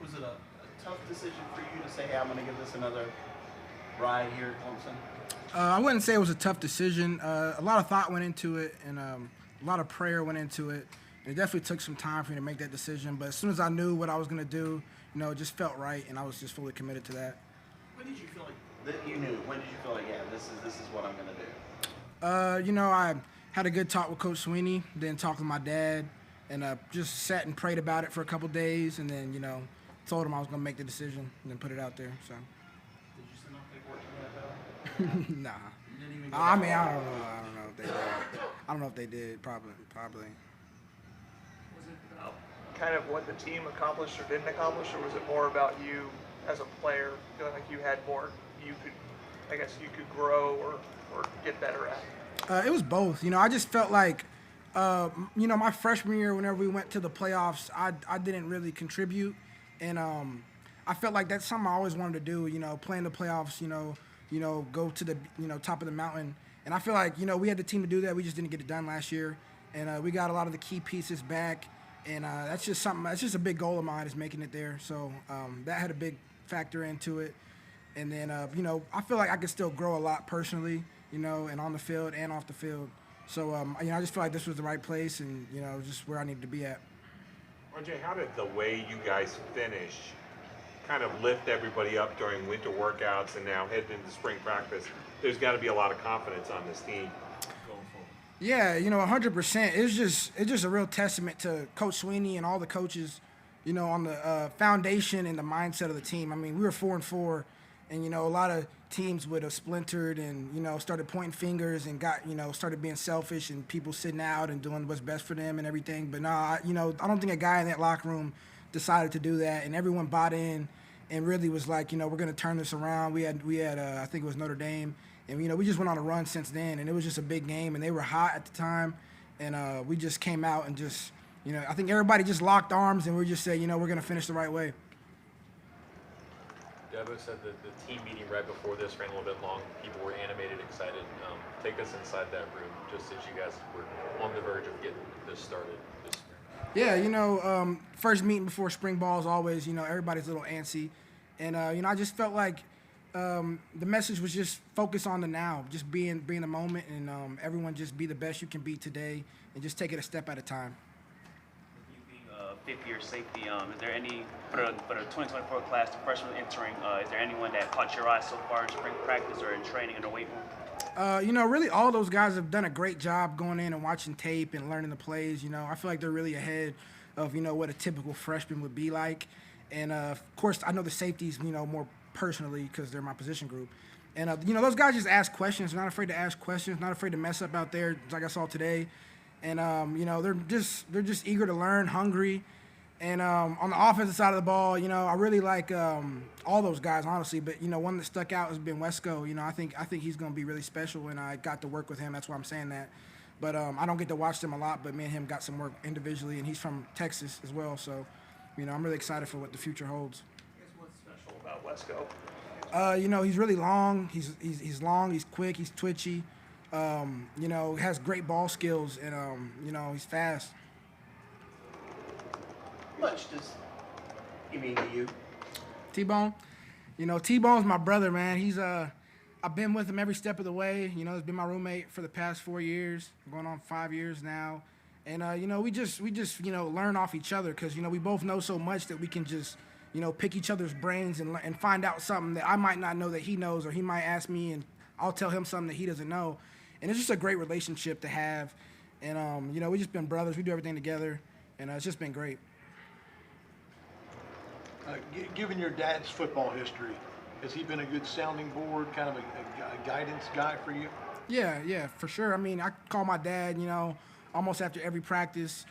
Was it a tough decision for you to say, hey, I'm going to give this another ride here at Clemson? I wouldn't say it was a tough decision. A lot of thought went into it, and a lot of prayer went into it. And it definitely took some time for me to make that decision. But as soon as I knew what I was going to do, it just felt right, and I was just fully committed to that. When did you feel like that you knew? When did you feel like, yeah, this is what I'm going to do? I had a good talk with Coach Sweeney, then talked with my dad, and just sat and prayed about it for a couple days, and then, told him I was going to make the decision and then put it out there. So. Did you send off paperwork to the NFL? Nah. You didn't even go I that mean, far? I don't know. If they did. I don't know if they did. Probably. Was it about kind of what the team accomplished or didn't accomplish, or was it more about you as a player feeling like you had more you could grow or get better at? It was both. I just felt like, my freshman year, whenever we went to the playoffs, I didn't really contribute, and I felt like that's something I always wanted to do. Play in the playoffs. Go to the top of the mountain, and I feel like we had the team to do that. We just didn't get it done last year, and we got a lot of the key pieces back, and that's just something. That's just a big goal of mine is making it there. So that had a big factor into it, and then I feel like I could still grow a lot personally, and on the field and off the field. So I just feel like this was the right place, and just where I needed to be at. RJ, how did the way you guys finish kind of lift everybody up during winter workouts and now heading into spring practice? There's got to be a lot of confidence on this team going forward. Yeah, 100%. It's just a real testament to Coach Sweeney and all the coaches, on the foundation and the mindset of the team. I mean, we were 4-4, and a lot of teams would have splintered and started pointing fingers and got started being selfish and people sitting out and doing what's best for them and everything. But nah, I don't think a guy in that locker room decided to do that, and everyone bought in and really was like, we're going to turn this around. We had I think it was Notre Dame, and we just went on a run since then, and it was just a big game, and they were hot at the time, and we just came out and just I think everybody just locked arms, and we just said, we're going to finish the right way. Debo said that the team meeting right before this ran a little bit long. People were animated, excited. Take us inside that room, just as you guys were on the verge of getting this started this spring. Yeah, first meeting before spring ball is always, everybody's a little antsy. And, I just felt like the message was just focus on the now, just being the moment, and everyone just be the best you can be today and just take it a step at a time. You being a fifth-year safety, is there any, for the 2024 class, the freshmen entering, is there anyone that caught your eye so far in spring practice or in training in the weight room? Really all those guys have done a great job going in and watching tape and learning the plays. I feel like they're really ahead of, what a typical freshman would be like. And, of course, I know the safeties, more personally because they're my position group. And, those guys just ask questions. They're not afraid to ask questions, not afraid to mess up out there like I saw today. And, they're just eager to learn, hungry. And on the offensive side of the ball, I really like all those guys, honestly. But, one that stuck out has been Wesco. I think he's going to be really special, and I got to work with him. That's why I'm saying that. But I don't get to watch them a lot, but me and him got some work individually, and he's from Texas as well. So, I'm really excited for what the future holds. I guess what's special about Wesco? He's really long. He's long. He's quick. He's twitchy. Has great ball skills, and he's fast. How much does he mean to you? T-Bone? T-Bone's my brother, man. He's I've been with him every step of the way. He's been my roommate for the past 4 years, going on 5 years now. And we just learn off each other because we both know so much that we can just pick each other's brains and find out something that I might not know that he knows, or he might ask me and I'll tell him something that he doesn't know. And it's just a great relationship to have. And we just been brothers. We do everything together, and it's just been great. Given your dad's football history, has he been a good sounding board, kind of a guidance guy for you? Yeah, for sure. I mean, I call my dad, almost after every practice,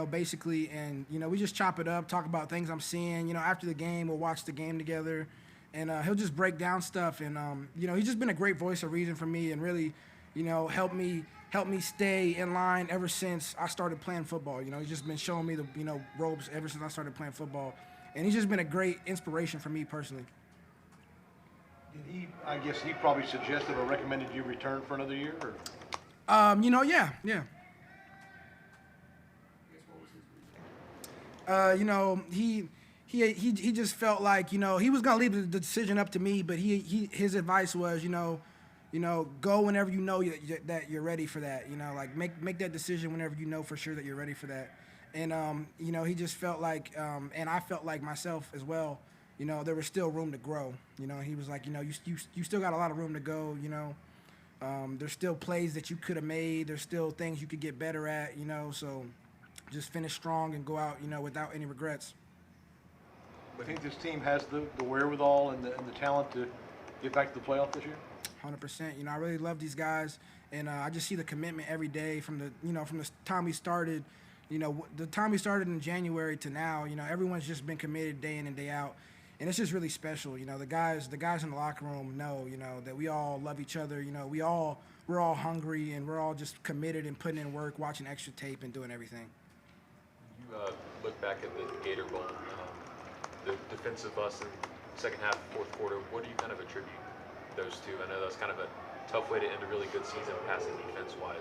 basically, and, we just chop it up, talk about things I'm seeing. After the game, we'll watch the game together, and he'll just break down stuff. And, he's just been a great voice of reason for me and really, helped me stay in line ever since I started playing football. He's just been showing me the, ropes ever since I started playing football. And he's just been a great inspiration for me personally. I guess he probably suggested or recommended you return for another year? Or? Yeah. I guess what was his reason? he just felt like, you know, he was gonna leave the decision up to me, but his advice was, you know, go whenever you know that you're ready for that. You know, like make that decision whenever you know for sure that you're ready for that. And you know, he just felt like, and I felt like myself as well. You know, there was still room to grow. You know, he was like, you know, you still got a lot of room to go. You know, there's still plays that you could have made. There's still things you could get better at. You know, so just finish strong and go out, you know, without any regrets. I think this team has the wherewithal and the talent to get back to the playoff this year. 100%. You know, I really love these guys, and I just see the commitment every day from the time we started. You know, the time we started in January to now. You know, everyone's just been committed day in and day out, and it's just really special. You know, the guys in the locker room know, you know, that we all love each other. You know, we're all hungry, and we're all just committed and putting in work, watching extra tape, and doing everything. You look back at the Gator Bowl, the defensive bust in second half, fourth quarter. What do you kind of attribute those two? I know that's kind of a tough way to end a really good season passing defense-wise.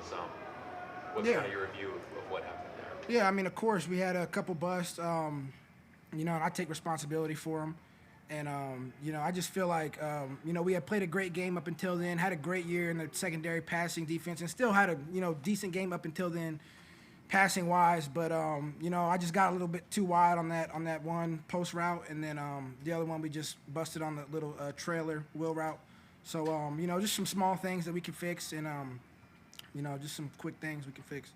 What's kind of your review of what happened there? Yeah, I mean, of course, we had a couple busts, you know, and I take responsibility for them. And, you know, I just feel like, you know, we had played a great game up until then, had a great year in the secondary passing defense, and still had a, you know, decent game up until then passing-wise. But, you know, I just got a little bit too wide on that one post route, and then the other one we just busted on the little trailer wheel route. So, you know, just some small things that we can fix, and, you know, just some quick things we can fix.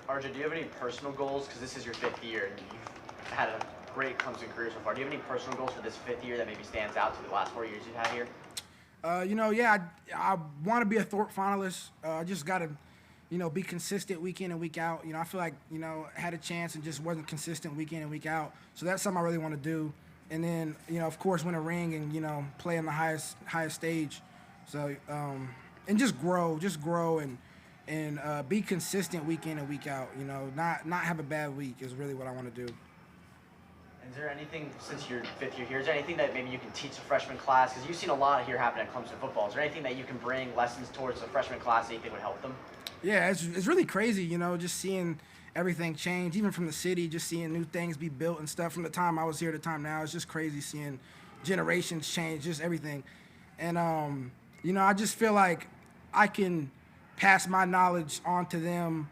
RJ, do you have any personal goals? Because this is your 5th year, and you've had a great Clemson career so far. Do you have any personal goals for this 5th year that maybe stands out to the last 4 years you've had here? You know, yeah, I want to be a Thorpe finalist. I just got to, you know, be consistent week in and week out. You know, I feel like, you know, I had a chance and just wasn't consistent week in and week out. So that's something I really want to do. And then, you know, of course, win a ring and, you know, play on the highest stage. So, and just grow and be consistent week in and week out. You know, not have a bad week is really what I want to do. Is there anything, since your 5th year here, is there anything that maybe you can teach the freshman class? Because you've seen a lot here happen at Clemson football. Is there anything that you can bring lessons towards the freshman class that you think would help them? Yeah, it's really crazy, you know, just seeing everything change, even from the city, just seeing new things be built and stuff. From the time I was here to the time now, it's just crazy seeing generations change, just everything. And, you know, I just feel like I can pass my knowledge on to them,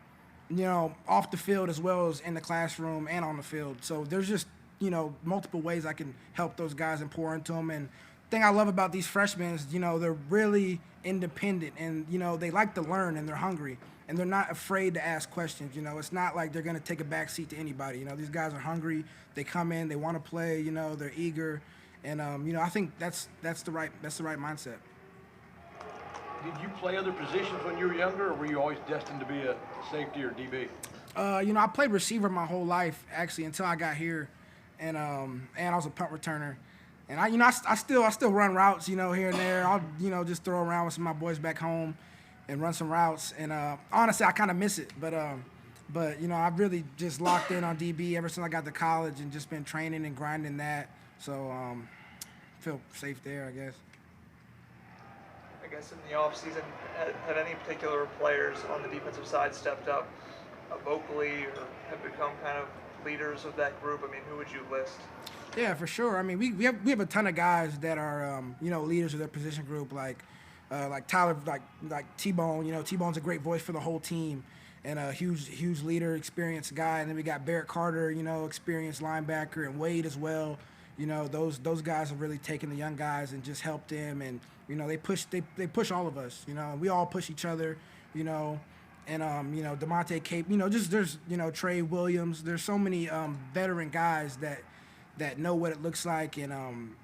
you know, off the field as well as in the classroom and on the field. So there's just, you know, multiple ways I can help those guys and pour into them. And the thing I love about these freshmen is, you know, they're really independent and, you know, they like to learn and they're hungry and they're not afraid to ask questions. You know, it's not like they're going to take a back seat to anybody. You know, these guys are hungry. They come in, they want to play, you know, they're eager. And, you know, I think that's the right mindset. Did you play other positions when you were younger, or were you always destined to be a safety or DB? You know, I played receiver my whole life, actually, until I got here. And I was a punt returner. And I still run routes, you know, here and there. I'll, you know, just throw around with some of my boys back home and run some routes. And honestly, I kind of miss it. But you know, I've really just locked in on DB ever since I got to college and just been training and grinding that. So feel safe there, I guess. I guess in the offseason, have any particular players on the defensive side stepped up vocally or have become kind of leaders of that group? I mean, who would you list? Yeah, for sure. I mean, we have a ton of guys that are you know, leaders of their position group, like Tyler, like T-Bone. You know, T-Bone's a great voice for the whole team and a huge leader, experienced guy. And then we got Barrett Carter, you know, experienced linebacker, and Wade as well. You know, those guys have really taken the young guys and just helped them. And you know, they push all of us. You know, we all push each other. You know. And, you know, DeMonte Cape, you know, just there's, you know, Trey Williams. There's so many veteran guys that know what it looks like and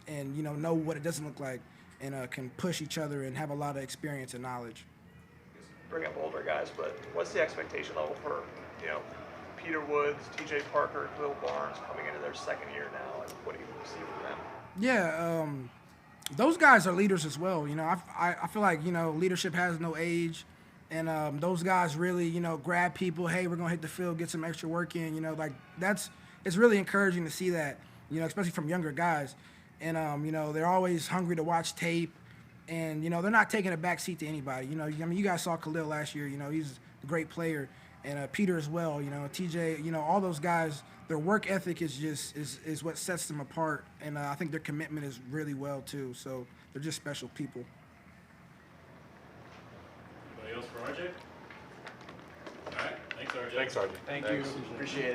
you know what it doesn't look like and can push each other and have a lot of experience and knowledge. Bring up older guys, but what's the expectation level for, you know, Peter Woods, TJ Parker, Will Barnes coming into their second year now? And what do you see from them? Yeah, those guys are leaders as well. You know, I feel like, you know, leadership has no age. And those guys really, you know, grab people. Hey, we're gonna hit the field, get some extra work in. You know, like it's really encouraging to see that. You know, especially from younger guys. And you know, they're always hungry to watch tape, and you know, they're not taking a back seat to anybody. You know, I mean, you guys saw Khalil last year. You know, he's a great player, and Peter as well. You know, TJ. You know, all those guys. Their work ethic is just is what sets them apart, and I think their commitment is really well too. So they're just special people. Anybody else for RJ? All right, thanks RJ. Thanks, RJ. Thank you. Appreciate it.